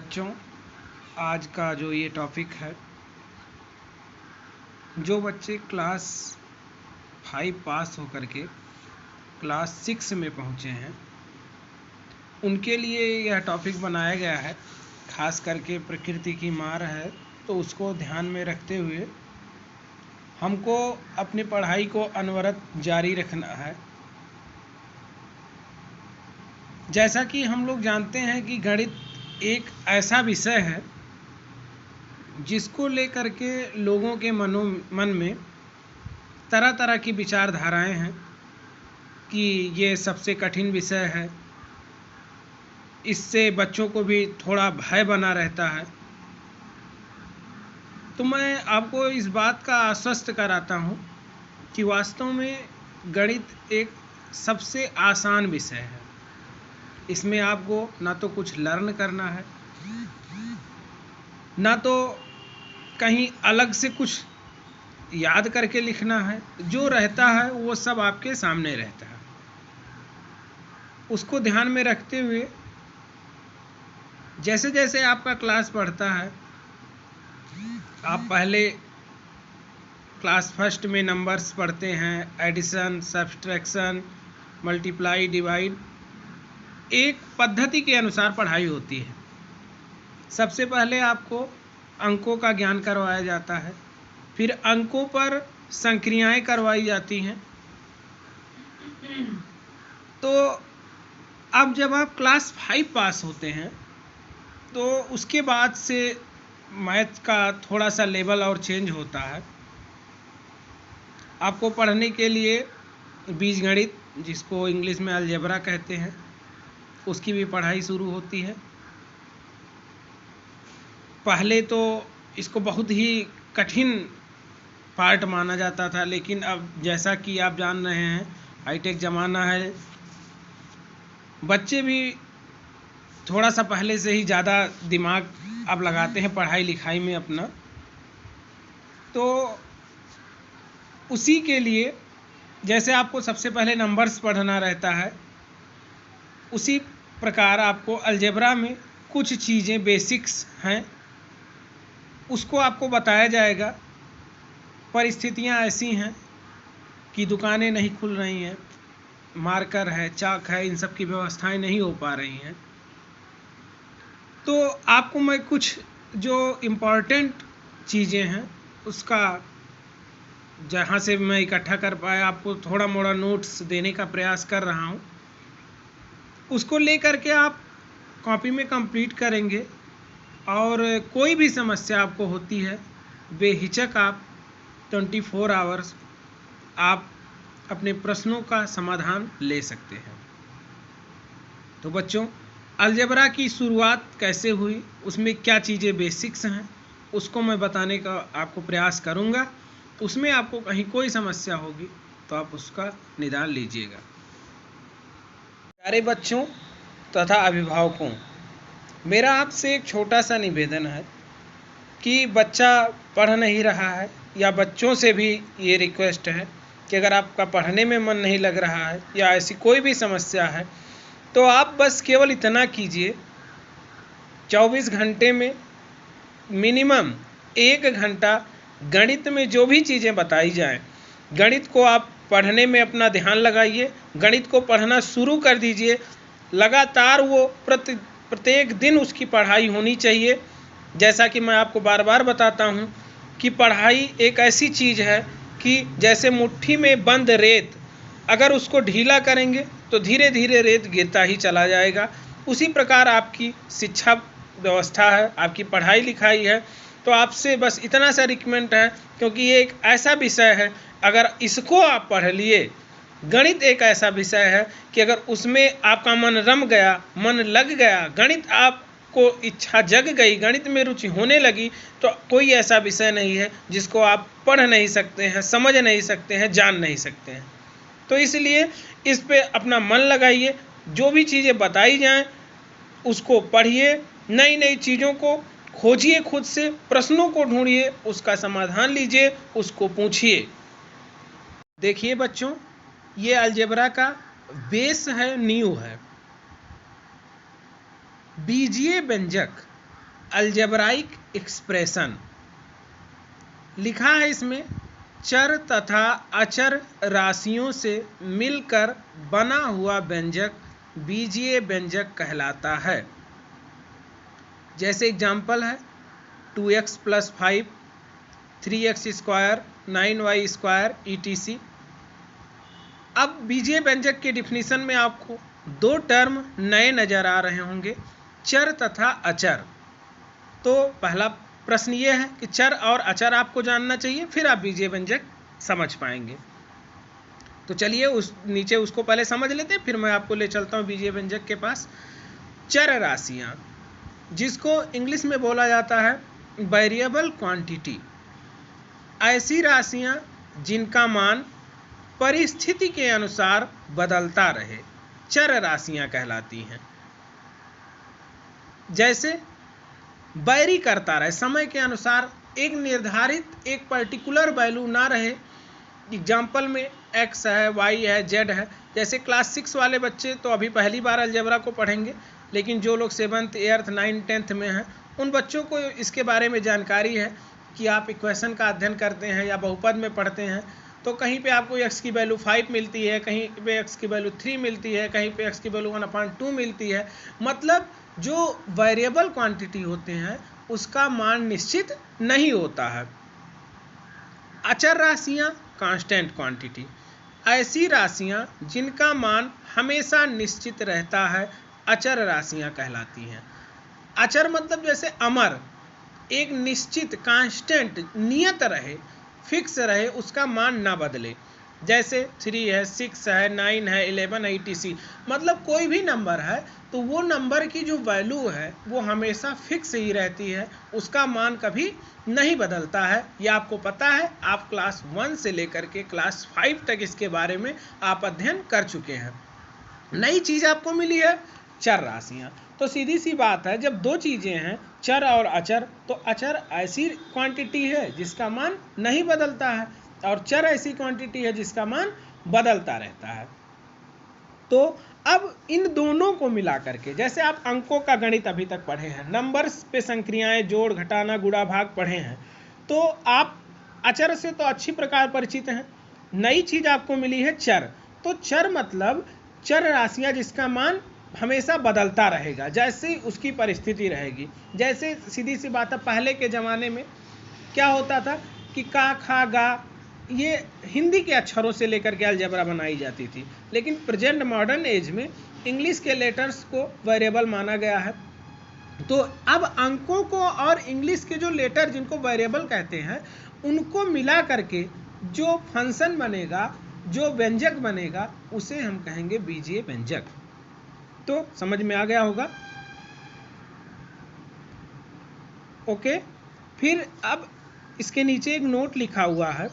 बच्चों, आज का जो ये टॉपिक है, जो बच्चे क्लास 5 पास होकर के क्लास 6 में पहुँचे हैं, उनके लिए यह टॉपिक बनाया गया है। खास करके प्रकृति की मार है, तो उसको ध्यान में रखते हुए हमको अपनी पढ़ाई को अनवरत जारी रखना है। जैसा कि हम लोग जानते हैं कि गणित एक ऐसा विषय है जिसको लेकर के लोगों के मन में तरह तरह की विचारधाराएं हैं कि ये सबसे कठिन विषय है। इससे बच्चों को भी थोड़ा भय बना रहता है। तो मैं आपको इस बात का आश्वस्त कराता हूँ कि वास्तव में गणित एक सबसे आसान विषय है। इसमें आपको ना तो कुछ लर्न करना है, ना तो कहीं अलग से कुछ याद करके लिखना है। जो रहता है वो सब आपके सामने रहता है। उसको ध्यान में रखते हुए जैसे जैसे आपका क्लास बढ़ता है, आप पहले क्लास फर्स्ट में नंबर्स पढ़ते हैं, एडिशन, सब्सट्रैक्शन, मल्टीप्लाई, डिवाइड। एक पद्धति के अनुसार पढ़ाई होती है। सबसे पहले आपको अंकों का ज्ञान करवाया जाता है, फिर अंकों पर संक्रियाएं करवाई जाती हैं। तो अब जब आप क्लास 5 पास होते हैं तो उसके बाद से मैथ का थोड़ा सा लेवल और चेंज होता है। आपको पढ़ने के लिए बीजगणित, जिसको इंग्लिश में अलजेब्रा कहते हैं, उसकी भी पढ़ाई शुरू होती है। पहले तो इसको बहुत ही कठिन पार्ट माना जाता था, लेकिन अब जैसा कि आप जान रहे हैं, हाईटेक ज़माना है, बच्चे भी थोड़ा सा पहले से ही ज़्यादा दिमाग अब लगाते हैं पढ़ाई लिखाई में अपना। तो उसी के लिए जैसे आपको सबसे पहले नंबर्स पढ़ना रहता है, उसी प्रकार आपको अलजेब्रा में कुछ चीज़ें बेसिक्स हैं, उसको आपको बताया जाएगा। परिस्थितियां ऐसी हैं कि दुकानें नहीं खुल रही हैं, मार्कर है, चाक है, इन सब की व्यवस्थाएं नहीं हो पा रही हैं। तो आपको मैं कुछ जो इम्पोर्टेंट चीज़ें हैं उसका, जहाँ से मैं इकट्ठा कर पाया, आपको थोड़ा मोड़ा नोट्स देने का प्रयास कर रहा हूँ। उसको लेकर के आप कॉपी में कंप्लीट करेंगे, और कोई भी समस्या आपको होती है, बेहिचक आप 24 आवर्स आप अपने प्रश्नों का समाधान ले सकते हैं। तो बच्चों, अलजेब्रा की शुरुआत कैसे हुई, उसमें क्या चीज़ें बेसिक्स हैं, उसको मैं बताने का आपको प्रयास करूँगा। उसमें आपको कहीं कोई समस्या होगी तो आप उसका निदान लीजिएगा। प्यारे बच्चों तथा अभिभावकों, मेरा आपसे एक छोटा सा निवेदन है कि बच्चा पढ़ नहीं रहा है, या बच्चों से भी ये रिक्वेस्ट है कि अगर आपका पढ़ने में मन नहीं लग रहा है या ऐसी कोई भी समस्या है, तो आप बस केवल इतना कीजिए, 24 घंटे में मिनिमम 1 घंटा गणित में जो भी चीज़ें बताई जाएं, गणित को आप पढ़ने में अपना ध्यान लगाइए। गणित को पढ़ना शुरू कर दीजिए। लगातार वो प्रत्येक दिन उसकी पढ़ाई होनी चाहिए। जैसा कि मैं आपको बार बार बताता हूँ कि पढ़ाई एक ऐसी चीज़ है कि जैसे मुट्ठी में बंद रेत, अगर उसको ढीला करेंगे तो धीरे धीरे रेत गिरता ही चला जाएगा। उसी प्रकार आपकी शिक्षा व्यवस्था है, आपकी पढ़ाई लिखाई है। तो आपसे बस इतना सा रिकमेंड है, क्योंकि ये एक ऐसा विषय है, अगर इसको आप पढ़ लिए, गणित एक ऐसा विषय है कि अगर उसमें आपका मन रम गया, मन लग गया, गणित आपको इच्छा जग गई, गणित में रुचि होने लगी, तो कोई ऐसा विषय नहीं है जिसको आप पढ़ नहीं सकते हैं, समझ नहीं सकते हैं, जान नहीं सकते हैं। तो इसलिए इस पे अपना मन लगाइए। जो भी चीज़ें बताई जाएं उसको पढ़िए, नई नई चीज़ों को खोजिए, खुद से प्रश्नों को ढूंढिए, उसका समाधान लीजिए, उसको पूछिए। देखिए बच्चों, ये अलजेब्रा का बेस है, नींव है। बीजीय व्यंजक अलजेब्राइक एक्सप्रेशन लिखा है इसमें, चर तथा अचर राशियों से मिलकर बना हुआ व्यंजक बीजीय व्यंजक कहलाता है। जैसे एग्जाम्पल है 2x + 5, 3x², 9y² etc। अब बीजीय व्यंजक के डिफिनीशन में आपको दो टर्म नए नजर आ रहे होंगे, चर तथा अचर। तो पहला प्रश्न ये है कि चर और अचर आपको जानना चाहिए, फिर आप बीजीय व्यंजक समझ पाएंगे। तो चलिए उस नीचे उसको पहले समझ लेते हैं, फिर मैं आपको ले चलता हूँ बीजीय व्यंजक के पास। चर राशियाँ, जिसको इंग्लिश में बोला जाता है वेरिएबल क्वांटिटी, ऐसी राशियाँ जिनका मान परिस्थिति के अनुसार बदलता रहे, चर राशियाँ कहलाती हैं। जैसे वैरी करता रहे, समय के अनुसार एक निर्धारित एक पर्टिकुलर वैल्यू ना रहे। एग्जाम्पल में x है, y है, z है। जैसे क्लास 6 वाले बच्चे तो अभी पहली बार अलजेब्रा को पढ़ेंगे, लेकिन जो लोग 7th, 8th, 9th, 10th में हैं उन बच्चों को इसके बारे में जानकारी है कि आप इक्वेशन का अध्ययन करते हैं या बहुपद में पढ़ते हैं तो कहीं पे आपको x की वैल्यू 5 मिलती है, कहीं पे x की वैल्यू 3 मिलती है, कहीं पे x की वैल्यू 1/2 मिलती है। मतलब जो वेरिएबल क्वांटिटी होते हैं उसका मान निश्चित नहीं होता है। अचर राशियाँ कांस्टेंट क्वांटिटी, ऐसी राशियाँ जिनका मान हमेशा निश्चित रहता है, अचर राशियाँ कहलाती हैं। अचर मतलब जैसे अमर, एक निश्चित कांस्टेंट नियत रहे, फिक्स रहे, उसका मान ना बदले। जैसे 3 है, 6 है, 9 है, 11 है etc। मतलब कोई भी नंबर है तो वो नंबर की जो वैल्यू है वो हमेशा फिक्स ही रहती है, उसका मान कभी नहीं बदलता है। ये आपको पता है, आप क्लास 1 से लेकर के क्लास 5 तक इसके बारे में आप अध्ययन कर चुके हैं। नई चीज़ आपको मिली है चर राशियाँ। तो सीधी सी बात है, जब दो चीज़ें हैं चर और अचर, तो अचर ऐसी क्वांटिटी है जिसका मान नहीं बदलता है और चर ऐसी क्वांटिटी है जिसका मान बदलता रहता है। तो अब इन दोनों को मिला करके, जैसे आप अंकों का गणित अभी तक पढ़े हैं, नंबर्स पे संक्रियाएं, जोड़, घटाना, गुणा, भाग पढ़े हैं, तो आप अचर से तो अच्छी प्रकार परिचित हैं। नई चीज आपको मिली है चर। तो चर मतलब चर राशियां जिसका मान हमेशा बदलता रहेगा, जैसे उसकी परिस्थिति रहेगी। जैसे सीधी सी बात है, पहले के ज़माने में क्या होता था कि का, खा, गा ये हिंदी के अक्षरों से लेकर के अलजेब्रा बनाई जाती थी, लेकिन प्रेजेंट मॉडर्न एज में इंग्लिश के लेटर्स को वेरिएबल माना गया है। तो अब अंकों को और इंग्लिश के जो लेटर जिनको वेरिएबल कहते हैं उनको मिला करके जो फंक्शन बनेगा, जो व्यंजक बनेगा, उसे हम कहेंगे बीजीय व्यंजक। तो समझ में आ गया होगा। ओके, फिर अब इसके नीचे एक नोट लिखा हुआ है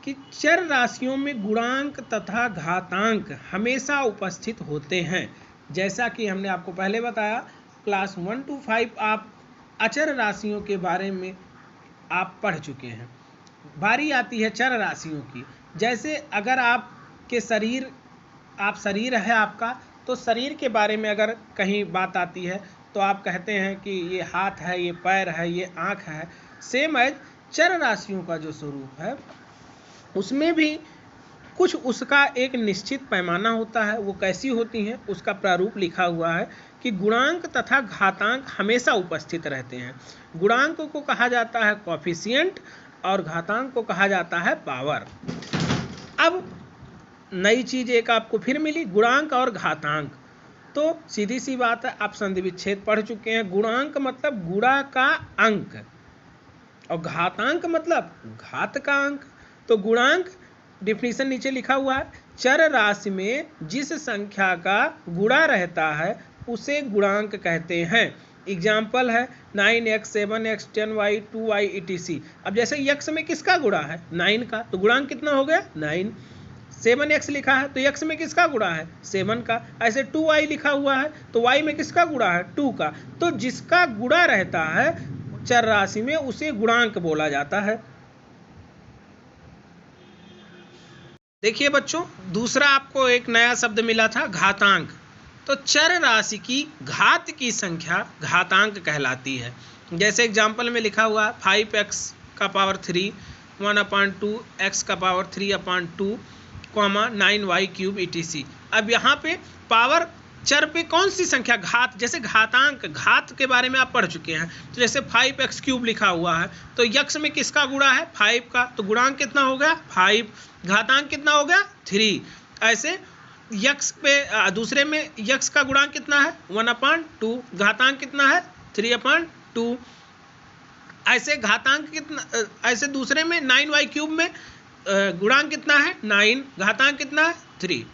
कि चर राशियों में गुणांक तथा घातांक हमेशा उपस्थित होते हैं। जैसा कि हमने आपको पहले बताया, क्लास 1 to 5 आप अचर राशियों के बारे में आप पढ़ चुके हैं। बारी आती है चर राशियों की। जैसे अगर आपके शरीर है आपका, तो शरीर के बारे में अगर कहीं बात आती है तो आप कहते हैं कि ये हाथ है, ये पैर है, ये आँख है। सेम एज चर राशियों का जो स्वरूप है उसमें भी कुछ उसका एक निश्चित पैमाना होता है। वो कैसी होती हैं उसका प्रारूप लिखा हुआ है कि गुणांक तथा घातांक हमेशा उपस्थित रहते हैं। गुणांक को कहा जाता है कोएफिशिएंट और घातांक को कहा जाता है पावर। अब नई चीज एक आपको फिर मिली, गुणांक और घातांक। तो सीधी सी बात है, आप संधि विच्छेद पढ़ चुके हैं। गुणांक मतलब गुणा का अंक और घातांक मतलब घात का अंक। तो गुणांक डिफिनीशन नीचे लिखा हुआ है, चर राशि में जिस संख्या का गुणा रहता है उसे गुणांक कहते हैं। एग्जाम्पल है 9x, 7x, 10y, 2y etc। अब जैसे x में किसका गुणा है? 9 का, तो गुणांक कितना हो गया? 9। 7x लिखा है तो x में किसका गुणा है? 7 का। ऐसे 2y लिखा हुआ है तो y में किसका गुणा है? 2 का। तो जिसका गुणा रहता है चर राशि में उसे गुणांक बोला जाता है। देखिए बच्चों, दूसरा आपको एक नया शब्द मिला था घातांक। तो चर राशि की घात की संख्या घातांक कहलाती है। जैसे एग्जाम्पल में लिखा हुआ 5x का पावर 3 1/2 x का पावर 3/2 9y क्यूब etc। अब यहाँ पे पावर चर पे कौन सी संख्या घात, जैसे घातांक, घात के बारे में आप पढ़ चुके हैं। तो जैसे 5x क्यूब लिखा हुआ है तो यक्ष में किसका गुणा है 5 का, तो गुणांक कितना हो गया 5, घातांक कितना हो गया 3। ऐसे यक्ष पे दूसरे में यक्ष का गुणांक कितना है 1/2, घातांक कितना है 3/2। ऐसे घातांक कितना, ऐसे दूसरे में 9y क्यूब में गुणांक कितना है 9, घातांक कितना है 3।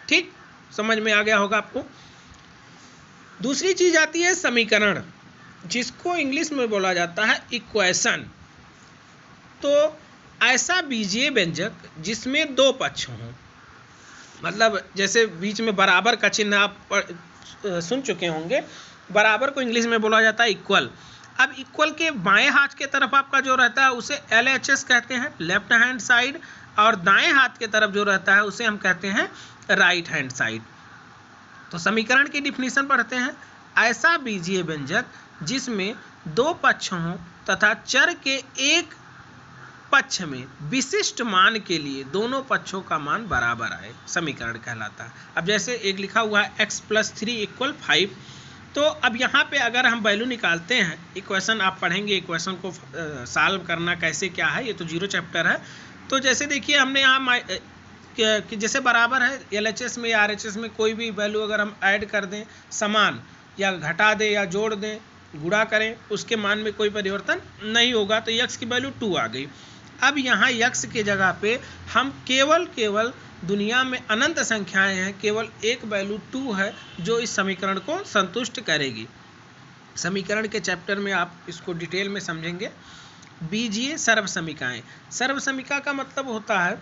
ठीक, समझ में आ गया होगा आपको। दूसरी चीज आती है समीकरण, जिसको इंग्लिश में बोला जाता है इक्वेशन। तो ऐसा बीजीय व्यंजक जिसमें दो पक्ष हों, मतलब जैसे बीच में बराबर का चिन्ह आप सुन चुके होंगे, बराबर को इंग्लिश में बोला जाता है इक्वल। अब इक्वल के बाएं हाथ के तरफ आपका जो रहता है उसे LHS कहते हैं, लेफ्ट हैंड साइड, और दाएं हाथ के तरफ जो रहता है उसे हम कहते हैं राइट हैंड साइड। तो समीकरण की डिफिनीशन पढ़ते हैं। ऐसा बीजीय व्यंजक जिसमें दो पक्ष हों तथा चर के एक पक्ष में विशिष्ट मान के लिए दोनों पक्षों का मान बराबर आए, समीकरण कहलाता है। अब जैसे एक लिखा हुआ है x + 3 = 5, तो अब यहाँ पे अगर हम वैल्यू निकालते हैं, इक्वेशन आप पढ़ेंगे, इक्वेशन को सॉल्व करना कैसे क्या है, ये तो 0 चैप्टर है। तो जैसे देखिए हमने यहाँ कि जैसे बराबर है, LHS में या RHS में कोई भी वैल्यू अगर हम ऐड कर दें, समान या घटा दें या जोड़ दें, गुणा करें, उसके मान में कोई परिवर्तन नहीं होगा। तो x की वैल्यू 2 आ गई। अब यहाँ x के जगह पे हम केवल दुनिया में अनंत संख्याएं हैं, केवल एक वैल्यू 2 है जो इस समीकरण को संतुष्ट करेगी। समीकरण के चैप्टर में आप इसको डिटेल में समझेंगे। बीजीय सर्वसमीकाएं, सर्वसमीका का मतलब होता है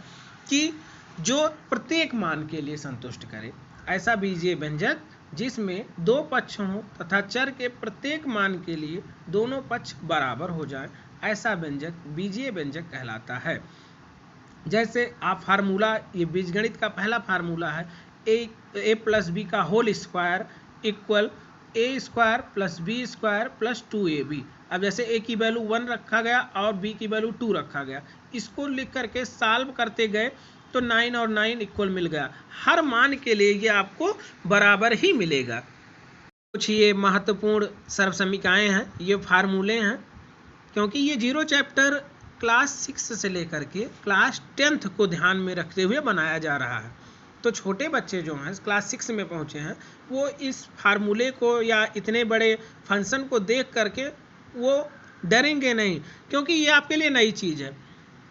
कि जो प्रत्येक मान के लिए संतुष्ट करे। ऐसा बीजीय व्यंजक जिसमें दो पक्ष हों तथा चर के प्रत्येक मान के लिए दोनों पक्ष बराबर हो जाए, ऐसा व्यंजक बीजीय व्यंजक कहलाता है। जैसे आप फार्मूला, ये बीजगणित का पहला फार्मूला है, a + b का whole square equal a² + b² + 2ab। अब जैसे a की वैल्यू 1 रखा गया और b की वैल्यू 2 रखा गया, इसको लिख करके सॉल्व करते गए तो 9 और 9 इक्वल मिल गया। हर मान के लिए ये आपको बराबर ही मिलेगा। कुछ ये महत्वपूर्ण सर्वसमीकाएं हैं, ये फार्मूले हैं, क्योंकि ये 0 चैप्टर क्लास 6 से लेकर के क्लास 10th को ध्यान में रखते हुए बनाया जा रहा है। तो छोटे बच्चे जो हैं क्लास 6 में पहुँचे हैं, वो इस फार्मूले को या इतने बड़े फंक्शन को देख करके वो डरेंगे नहीं, क्योंकि ये आपके लिए नई चीज़ है।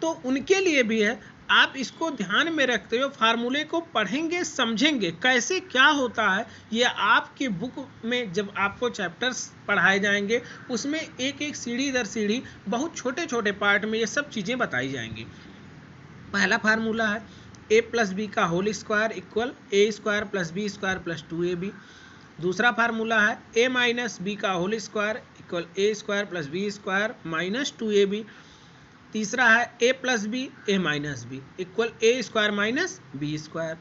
तो उनके लिए भी है, आप इसको ध्यान में रखते हुए फार्मूले को पढ़ेंगे, समझेंगे कैसे क्या होता है। ये आपकी बुक में जब आपको चैप्टर्स पढ़ाए जाएंगे, उसमें एक एक सीढ़ी दर सीढ़ी बहुत छोटे छोटे पार्ट में ये सब चीज़ें बताई जाएंगी। पहला फार्मूला है a + b का whole square equal a² + b² + 2ab। दूसरा फार्मूला है a - b का whole square equal a² + b² - 2ab। तीसरा है a + b a - b equal a² - b²।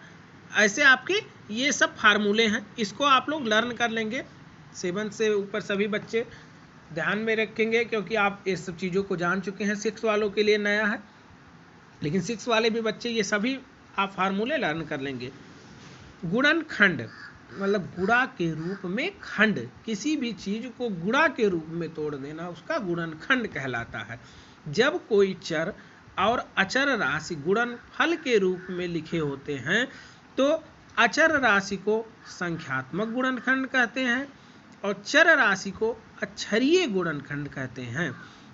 ऐसे आपके ये सब फार्मूले हैं, इसको आप लोग लर्न कर लेंगे। 7 से ऊपर सभी बच्चे ध्यान में रखेंगे, क्योंकि आप इस सब चीज़ों को जान चुके हैं। 6 वालों के लिए नया है, लेकिन 6 वाले भी बच्चे ये सभी आप फार्मूले लर्न कर लेंगे। गुणनखंड मतलब गुणा के रूप में खंड, किसी भी चीज़ को गुणा के रूप में तोड़ देना उसका गुणनखंड कहलाता है। जब कोई चर और अचर राशि गुणनफल के रूप में लिखे होते हैं तो अचर राशि को संख्यात्मक गुणनखंड कहते हैं और चर राशि को अक्षरीय गुणनखंड कहते हैं।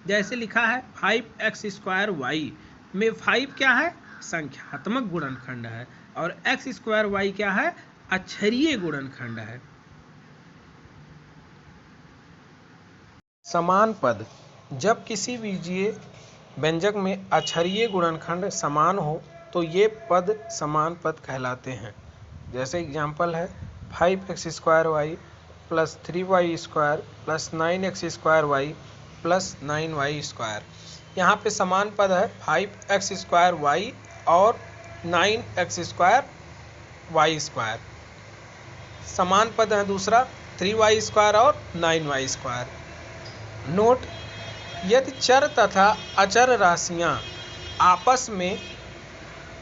जैसे लिखा है 5x² y में 5 क्या है, संख्यात्मक गुणनखंड है, और x² y क्या है, अक्षरीय गुणनखंड है। समान पद, जब किसी बीजीय व्यंजक में अक्षरीय गुणनखंड समान हो तो ये पद समान पद कहलाते हैं। जैसे एग्जाम्पल है 5x² y + 3y² + 9x² y + 9y²। यहाँ पे समान पद है 5x² y और 9x² y²। समान पद है दूसरा 3y² और 9y²। नोट: यदि चर तथा अचर राशियां आपस में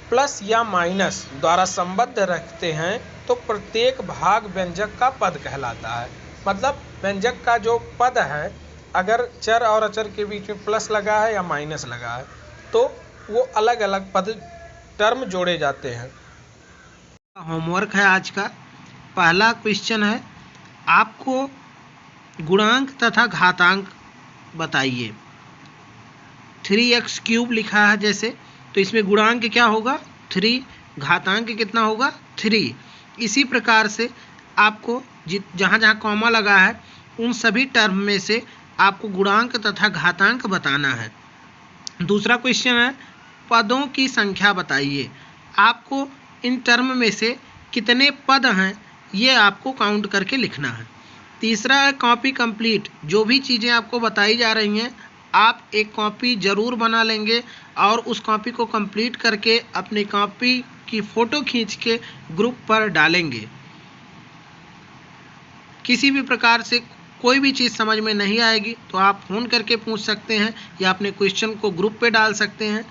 प्लस या माइनस द्वारा संबद्ध रखते हैं तो प्रत्येक भाग व्यंजक का पद कहलाता है। मतलब व्यंजक का जो पद है, अगर चर और अचर के बीच में प्लस लगा है या माइनस लगा है तो वो अलग अलग पद टर्म जोड़े जाते हैं। होमवर्क है आज का। पहला क्वेश्चन है, आपको गुणांक तथा घातांक बताइए। 3x³ लिखा है जैसे, तो इसमें गुणांक क्या होगा 3, घातांक कितना होगा 3। इसी प्रकार से आपको जहाँ जहाँ कॉमा लगा है उन सभी टर्म में से आपको गुणांक तथा घातांक बताना है। दूसरा क्वेश्चन है, पदों की संख्या बताइए। आपको इन टर्म में से कितने पद हैं ये आपको काउंट करके लिखना है। तीसरा है कॉपी कंप्लीट। जो भी चीज़ें आपको बताई जा रही हैं आप एक कॉपी ज़रूर बना लेंगे और उस कॉपी को कंप्लीट करके अपनी कॉपी की फ़ोटो खींच के ग्रुप पर डालेंगे। किसी भी प्रकार से कोई भी चीज़ समझ में नहीं आएगी तो आप फ़ोन करके पूछ सकते हैं या अपने क्वेश्चन को ग्रुप पे डाल सकते हैं।